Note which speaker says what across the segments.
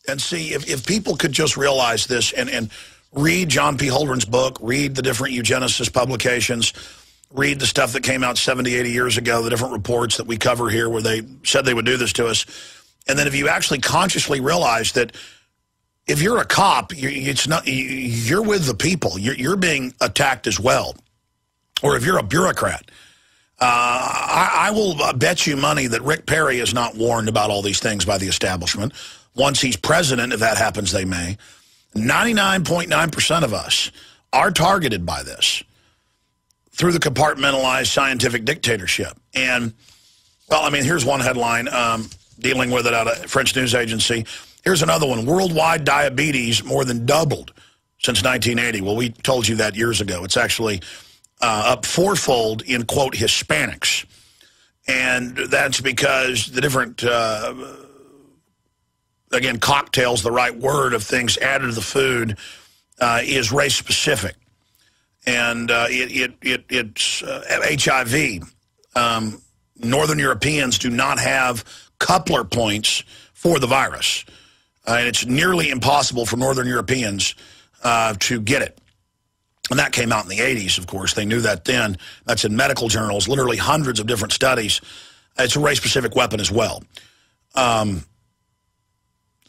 Speaker 1: And see, if people could just realize this and read John P. Holdren's book, read the different eugenicist publications, read the stuff that came out 70, 80 years ago, the different reports that we cover here where they said they would do this to us. And then if you actually consciously realize that if you're a cop, you're with the people. You're being attacked as well. Or if you're a bureaucrat, I will bet you money that Rick Perry is not warned about all these things by the establishment. Once he's president, if that happens, they may. 99.9% of us are targeted by this through the compartmentalized scientific dictatorship. And, well, I mean, here's one headline dealing with it out of French news agency. Here's another one. Worldwide diabetes more than doubled since 1980. Well, we told you that years ago. It's actually up fourfold in, quote, Hispanics. And that's because the different, again, cocktails, the right word, of things added to the food is race-specific. And it's HIV. Northern Europeans do not have coupler points for the virus. And it's nearly impossible for Northern Europeans to get it. And that came out in the 80s, of course. They knew that then. That's in medical journals, literally hundreds of different studies. It's a race-specific weapon as well.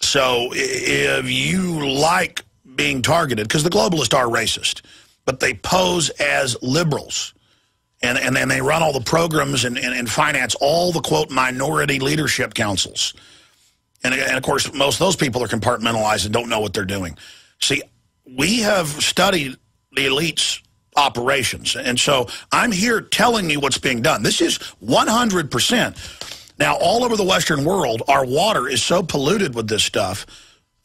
Speaker 1: So if you like being targeted, because the globalists are racist, but they pose as liberals. And then they run all the programs and finance all the, quote, minority leadership councils. And of course, most of those people are compartmentalized and don't know what they're doing. See, we have studied the elite's operations. And so I'm here telling you what's being done. This is 100%. Now, all over the Western world, our water is so polluted with this stuff.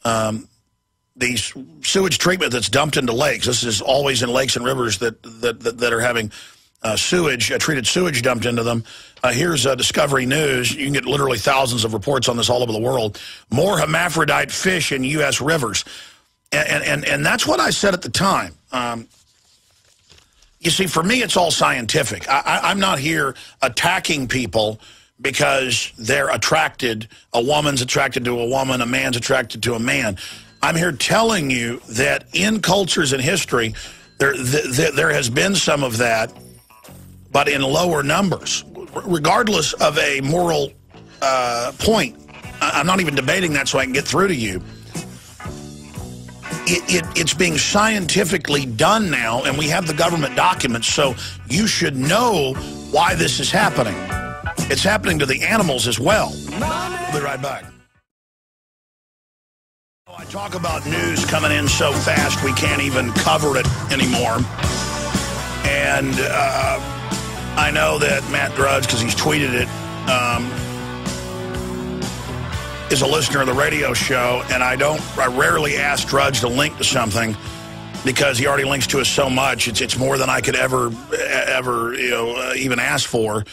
Speaker 1: The sewage treatment that's dumped into lakes, this is always in lakes and rivers that are having treated sewage dumped into them. Here's Discovery News. You can get literally thousands of reports on this all over the world. More hermaphrodite fish in U.S. rivers. And that's what I said at the time. You see, for me, it's all scientific. I'm not here attacking people because they're attracted. A woman's attracted to a woman. A man's attracted to a man. I'm here telling you that in cultures and history, there has been some of that, but in lower numbers, regardless of a moral point. I'm not even debating that so I can get through to you. It's being scientifically done now, and we have the government documents, so you should know why this is happening. It's happening to the animals as well. We'll be right back. I talk about news coming in so fast we can't even cover it anymore. And I know that Matt Drudge, because he's tweeted it, is a listener of the radio show, and I rarely ask Drudge to link to something because he already links to us so much. It's more than I could ever even ask for.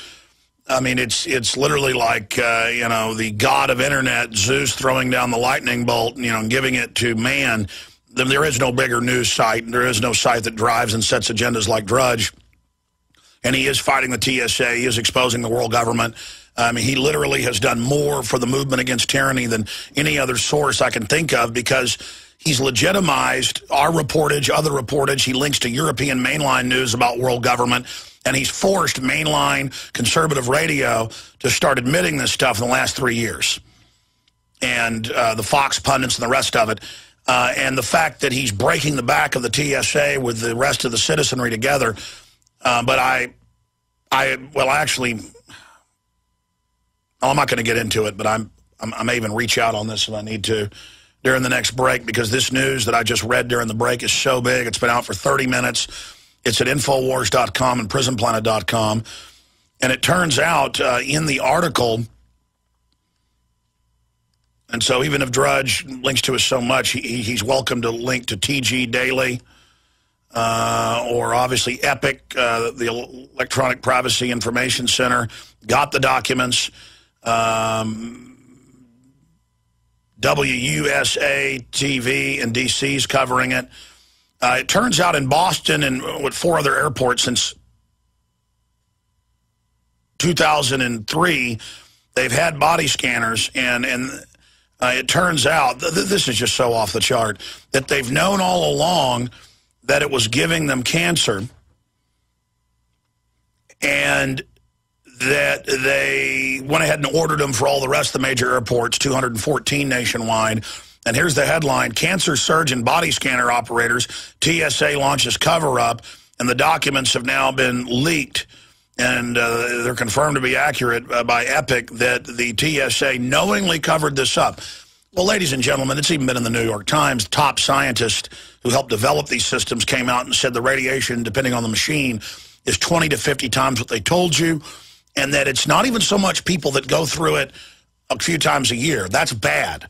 Speaker 1: I mean, it's literally like the god of internet, Zeus, throwing down the lightning bolt, and giving it to man. There is no bigger news site, and there is no site that drives and sets agendas like Drudge. And he is fighting the TSA. He is exposing the world government. I mean, he literally has done more for the movement against tyranny than any other source I can think of, because he's legitimized our reportage, other reportage. He links to European mainline news about world government, and he's forced mainline conservative radio to start admitting this stuff in the last 3 years. And the Fox pundits and the rest of it. And the fact that he's breaking the back of the TSA with the rest of the citizenry together. But I'm not going to get into it, but I may even reach out on this if I need to during the next break, because this news that I just read during the break is so big. It's been out for 30 minutes. It's at Infowars.com and PrisonPlanet.com. And it turns out in the article, and so even if Drudge links to us so much, he's welcome to link to TG Daily or obviously EPIC, the Electronic Privacy Information Center, got the documents. WUSA TV in D.C. is covering it. It turns out in Boston and with 4 other airports since 2003, they've had body scanners, and It turns out, this is just so off the chart, that they've known all along that it was giving them cancer, and that they went ahead and ordered them for all the rest of the major airports, 214 nationwide. And here's the headline: Cancer surgeon body scanner operators, TSA launches cover-up, and the documents have now been leaked. And they're confirmed to be accurate by Epic, that the TSA knowingly covered this up. Well, ladies and gentlemen, it's even been in the New York Times. Top scientists who helped develop these systems came out and said the radiation, depending on the machine, is 20 to 50 times what they told you, and that it's not even so much people that go through it a few times a year. That's bad.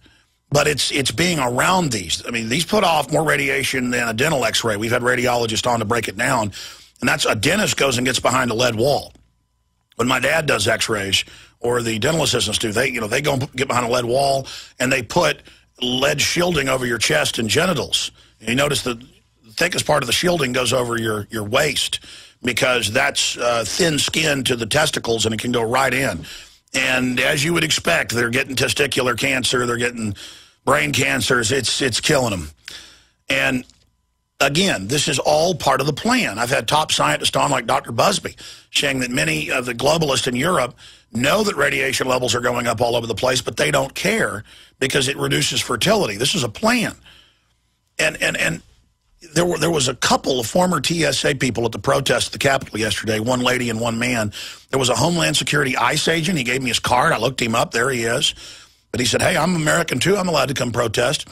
Speaker 1: But it's being around these. I mean, these put off more radiation than a dental x-ray. We've had radiologists on to break it down. And that's a dentist goes and gets behind a lead wall. When my dad does x-rays, or the dental assistants do, they go and get behind a lead wall, and they put lead shielding over your chest and genitals. And you notice the thickest part of the shielding goes over your waist, because that's thin skin to the testicles, and it can go right in. And as you would expect, they're getting testicular cancer, they're getting brain cancers. It's killing them. And again, this is all part of the plan. I've had top scientists on, like Dr. Busby, saying that many of the globalists in Europe know that radiation levels are going up all over the place, but they don't care because it reduces fertility. This is a plan. And there was a couple of former TSA people at the protest at the Capitol yesterday, one lady and one man. There was a Homeland Security ICE agent. He gave me his card. I looked him up. There he is. But he said, hey, I'm American too. I'm allowed to come protest.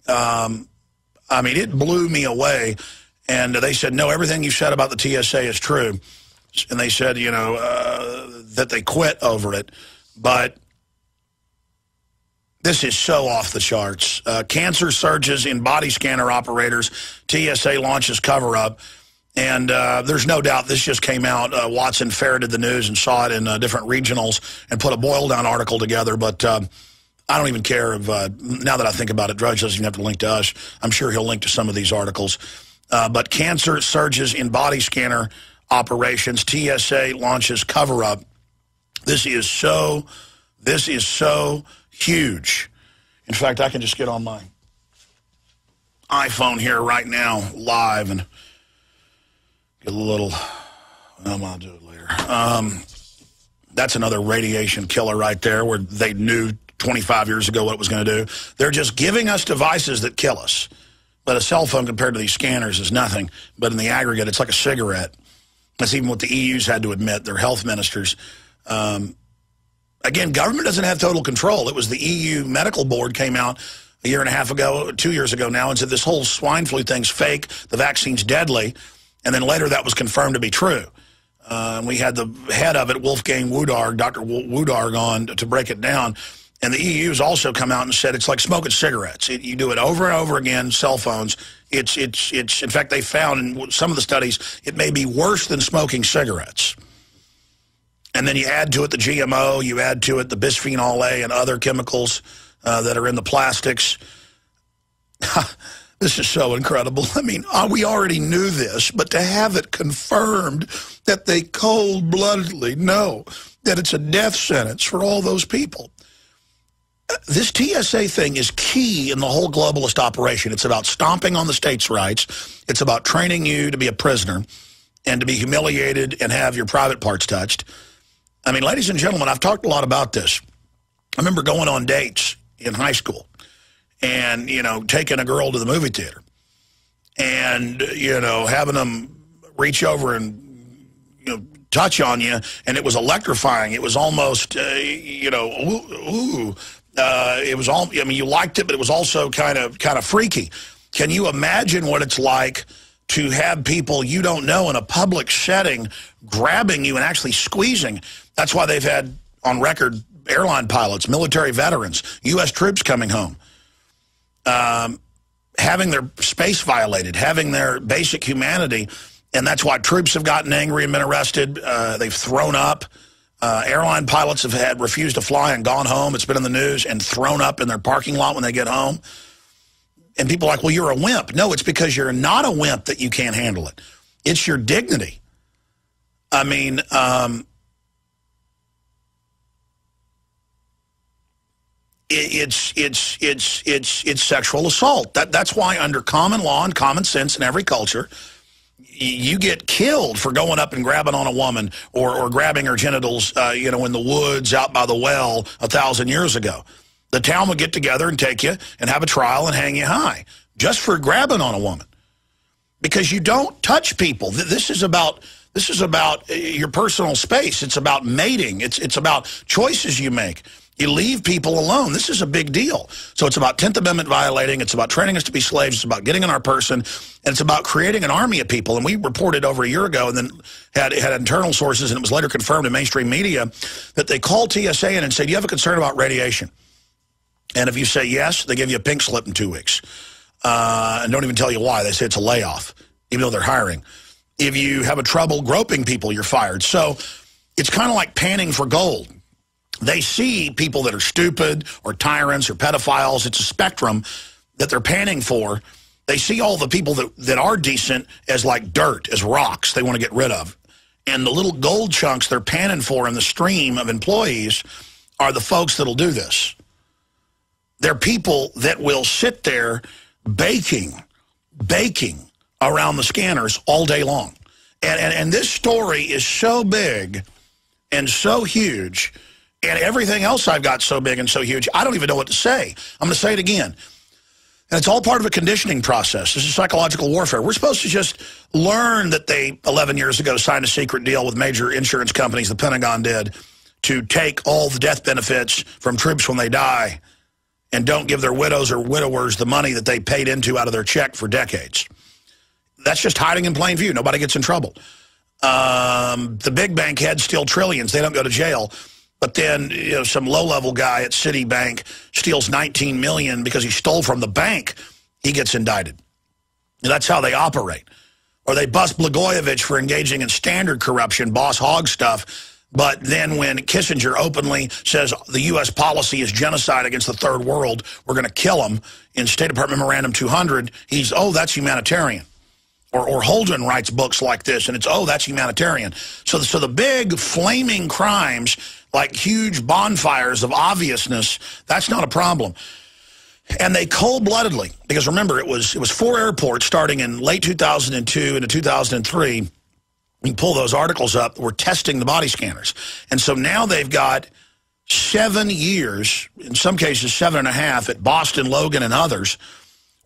Speaker 1: I mean, it blew me away. And they said, no, everything you said about the TSA is true. And they said, that they quit over it. But this is so off the charts. Cancer surges in body scanner operators. TSA launches cover-up. And there's no doubt this just came out. Watson ferreted the news and saw it in different regionals and put a boil-down article together. But I don't even care if, now that I think about it, Drudge doesn't even have to link to us. I'm sure he'll link to some of these articles. But cancer surges in body scanner operations. TSA launches cover-up. This is so huge. In fact, I can just get on my iPhone here right now, live, and get a little, I'll do it later. That's another radiation killer right there, where they knew 25 years ago what it was going to do. They're just giving us devices that kill us. But a cell phone compared to these scanners is nothing. But in the aggregate, it's like a cigarette. That's even what the EU's had to admit, their health ministers. Again, government doesn't have total control. It was the EU Medical Board came out a year and a half ago, 2 years ago now, and said this whole swine flu thing's fake, the vaccine's deadly, and then later that was confirmed to be true. We had the head of it, Wolfgang Wodarg, Dr. Wodarg, on to break it down, and the EU's also come out and said it's like smoking cigarettes. You do it over and over again, cell phones. It's in fact, they found in some of the studies it may be worse than smoking cigarettes. And then you add to it the GMO, you add to it the Bisphenol A and other chemicals that are in the plastics. This is so incredible. I mean, we already knew this, but to have it confirmed that they cold-bloodedly know that it's a death sentence for all those people. This TSA thing is key in the whole globalist operation. It's about stomping on the states' rights. It's about training you to be a prisoner and to be humiliated and have your private parts touched. I mean, ladies and gentlemen, I've talked a lot about this. I remember going on dates in high school and, taking a girl to the movie theater and, having them reach over and, touch on you, and it was electrifying. It was almost, it was all, you liked it, but it was also kind of freaky. Can you imagine what it's like to have people you don't know in a public setting grabbing you and actually squeezing? That's why they've had on record airline pilots, military veterans, U.S. troops coming home, having their space violated, having their basic humanity, and that's why troops have gotten angry and been arrested. They've thrown up. Airline pilots have refused to fly and gone home. It's been in the news, and thrown up in their parking lot when they get home. And people are like, well, you're a wimp. No, it's because you're not a wimp that you can't handle it. It's your dignity. I mean, it's sexual assault. That's why under common law and common sense in every culture, you get killed for going up and grabbing on a woman or grabbing her genitals, in the woods out by the well 1,000 years ago. The town would get together and take you and have a trial and hang you high just for grabbing on a woman. Because you don't touch people. This is about your personal space. It's about mating. It's about choices you make. You leave people alone. This is a big deal. So it's about 10th Amendment violating. It's about training us to be slaves. It's about getting in our person. And it's about creating an army of people. And we reported over a year ago and then had internal sources, and it was later confirmed in mainstream media, that they called TSA in and said, you have a concern about radiation? And if you say yes, they give you a pink slip in 2 weeks. And don't even tell you why. They say it's a layoff, even though they're hiring. If you have a trouble groping people, you're fired. So it's kind of like panning for gold. They see people that are stupid or tyrants or pedophiles. It's a spectrum that they're panning for. They see all the people that are decent as like dirt, as rocks they want to get rid of. And the little gold chunks they're panning for in the stream of employees are the folks that'll do this. They're people that will sit there baking around the scanners all day long. And this story is so big and so huge, and everything else I've got so big and so huge, I don't even know what to say. I'm going to say it again. And it's all part of a conditioning process. This is psychological warfare. We're supposed to just learn that they, 11 years ago, signed a secret deal with major insurance companies, the Pentagon did, to take all the death benefits from troops when they die and don't give their widows or widowers the money that they paid into out of their check for decades. That's just hiding in plain view. Nobody gets in trouble. The big bank heads steal trillions. They don't go to jail. But then some low-level guy at Citibank steals $19 million because he stole from the bank. He gets indicted. And that's how they operate. Or they bust Blagojevich for engaging in standard corruption, boss hog stuff. But then when Kissinger openly says the U.S. policy is genocide against the third world, we're going to kill them, in State Department Memorandum 200, he's, oh, that's humanitarian. Or Holden writes books like this, and it's, oh, that's humanitarian. So the big flaming crimes, like huge bonfires of obviousness, that's not a problem. And they cold-bloodedly, because remember, it was 4 airports starting in late 2002 into 2003. You can pull those articles up. We're testing the body scanners. And so now they've got 7 years, in some cases 7.5, at Boston, Logan, and others,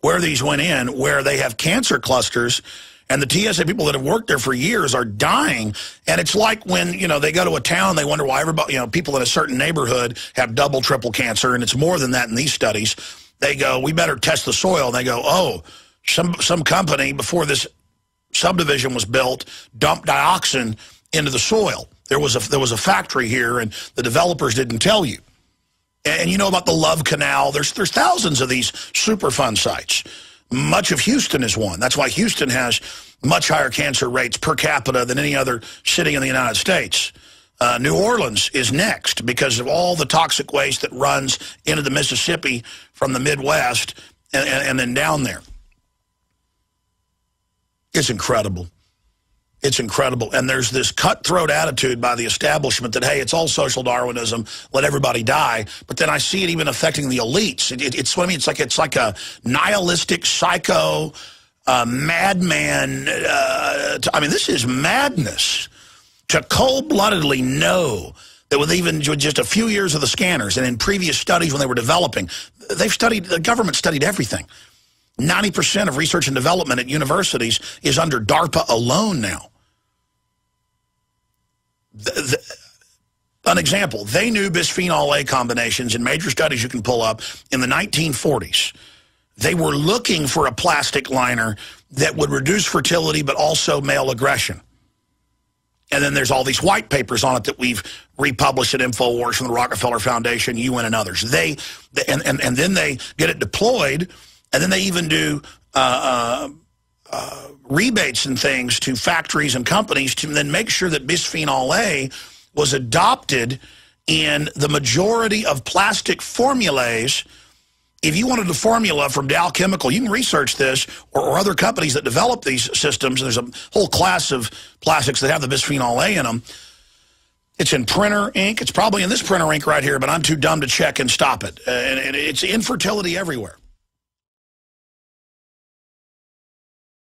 Speaker 1: where these went in, where they have cancer clusters, and the TSA people that have worked there for years are dying. And it's like when, they go to a town, they wonder why everybody, people in a certain neighborhood have double, triple cancer, and it's more than that in these studies. They go, we better test the soil. And they go, oh, some company before this subdivision was built dumped dioxin into the soil. There was a factory here, and the developers didn't tell you. And you know about the Love Canal. There's thousands of these Superfund sites. Much of Houston is one. That's why Houston has much higher cancer rates per capita than any other city in the United States. New Orleans is next because of all the toxic waste that runs into the Mississippi from the Midwest and then down there. It's incredible. It's incredible. And there's this cutthroat attitude by the establishment that, hey, it's all social Darwinism, let everybody die. But then I see it even affecting the elites. It's what I mean. It's like a nihilistic, psycho, madman. This is madness. To cold-bloodedly know that with even just a few years of the scanners and in previous studies when they were developing, the government studied everything. 90% of research and development at universities is under DARPA alone now. An example, they knew bisphenol A combinations in major studies you can pull up in the 1940s. They were looking for a plastic liner that would reduce fertility but also male aggression. And then there's all these white papers on it that we've republished at InfoWars from the Rockefeller Foundation, UN and others. And then they get it deployed, and then they even do rebates and things to factories and companies to then make sure that bisphenol A was adopted in the majority of plastic formulas. If you wanted a formula from Dow Chemical, you can research this, or other companies that develop these systems. There's a whole class of plastics that have the bisphenol A in them. It's in printer ink. It's probably in this printer ink right here, but I'm too dumb to check and stop it. And it's infertility everywhere.